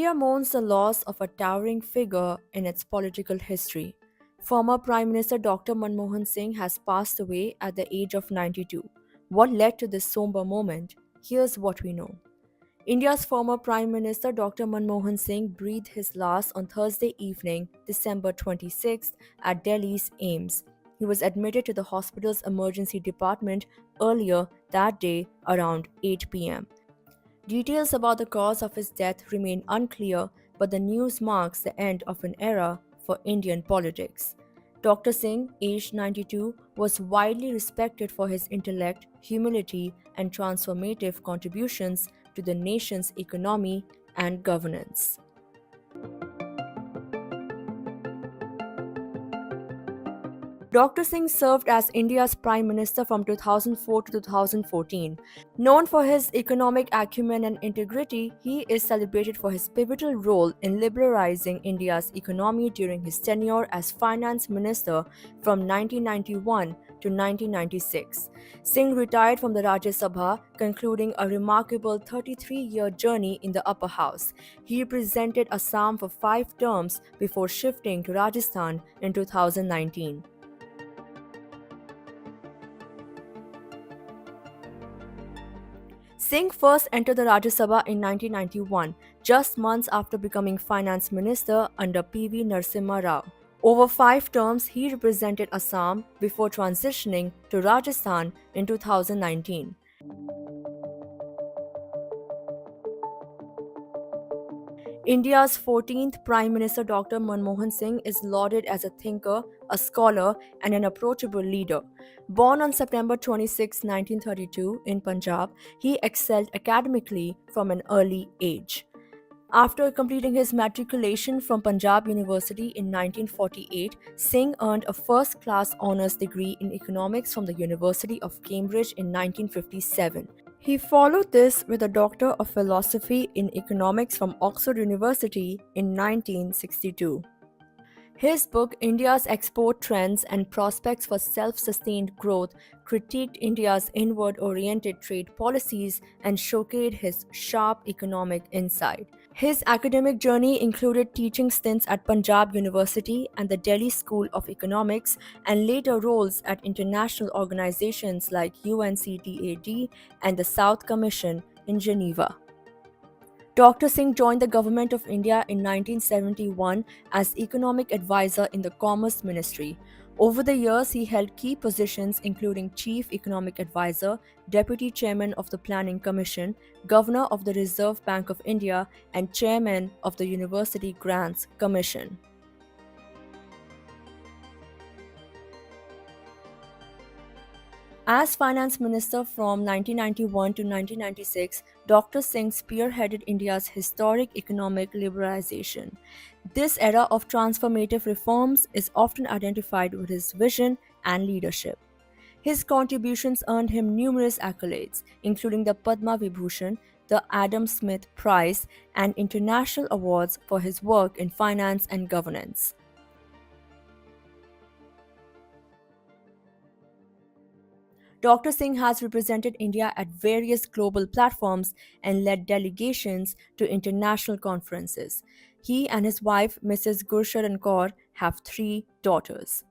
India mourns the loss of a towering figure in its political history. Former Prime Minister Dr. Manmohan Singh has passed away at the age of 92. What led to this somber moment? Here's what we know. India's former Prime Minister Dr. Manmohan Singh breathed his last on Thursday evening, December 26th, at Delhi's AIIMS. He was admitted to the hospital's emergency department earlier that day around 8 pm. Details about the cause of his death remain unclear, but the news marks the end of an era for Indian politics. Dr. Singh, aged 92, was widely respected for his intellect, humility, and transformative contributions to the nation's economy and governance. Dr. Singh served as India's Prime Minister from 2004 to 2014. Known for his economic acumen and integrity, he is celebrated for his pivotal role in liberalizing India's economy during his tenure as Finance Minister from 1991 to 1996. Singh retired from the Rajya Sabha, concluding a remarkable 33-year journey in the upper house. He represented Assam for 5 terms before shifting to Rajasthan in 2019. Singh first entered the Rajya Sabha in 1991, just months after becoming finance minister under P.V. Narasimha Rao. Over 5 terms, he represented Assam before transitioning to Rajasthan in 2019. India's 14th Prime Minister Dr. Manmohan Singh is lauded as a thinker, a scholar, and an approachable leader. Born on September 26, 1932, in Punjab, he excelled academically from an early age. After completing his matriculation from Punjab University in 1948, Singh earned a first class honours degree in economics from the University of Cambridge in 1957. He followed this with a Doctor of Philosophy in Economics from Oxford University in 1962. His book, India's Export Trends and Prospects for Self-Sustained Growth, critiqued India's inward-oriented trade policies and showcased his sharp economic insight. His academic journey included teaching stints at Punjab University and the Delhi School of Economics, and later roles at international organizations like UNCTAD and the South Commission in Geneva. Dr. Singh joined the Government of India in 1971 as Economic Advisor in the Commerce Ministry. Over the years, he held key positions including Chief Economic Advisor, Deputy Chairman of the Planning Commission, Governor of the Reserve Bank of India, and Chairman of the University Grants Commission. As Finance Minister from 1991 to 1996, Dr. Singh spearheaded India's historic economic liberalization. This era of transformative reforms is often identified with his vision and leadership. His contributions earned him numerous accolades, including the Padma Vibhushan, the Adam Smith Prize, and international awards for his work in finance and governance. Dr. Singh has represented India at various global platforms and led delegations to international conferences. He and his wife, Mrs. Gursharan Kaur, have 3 daughters.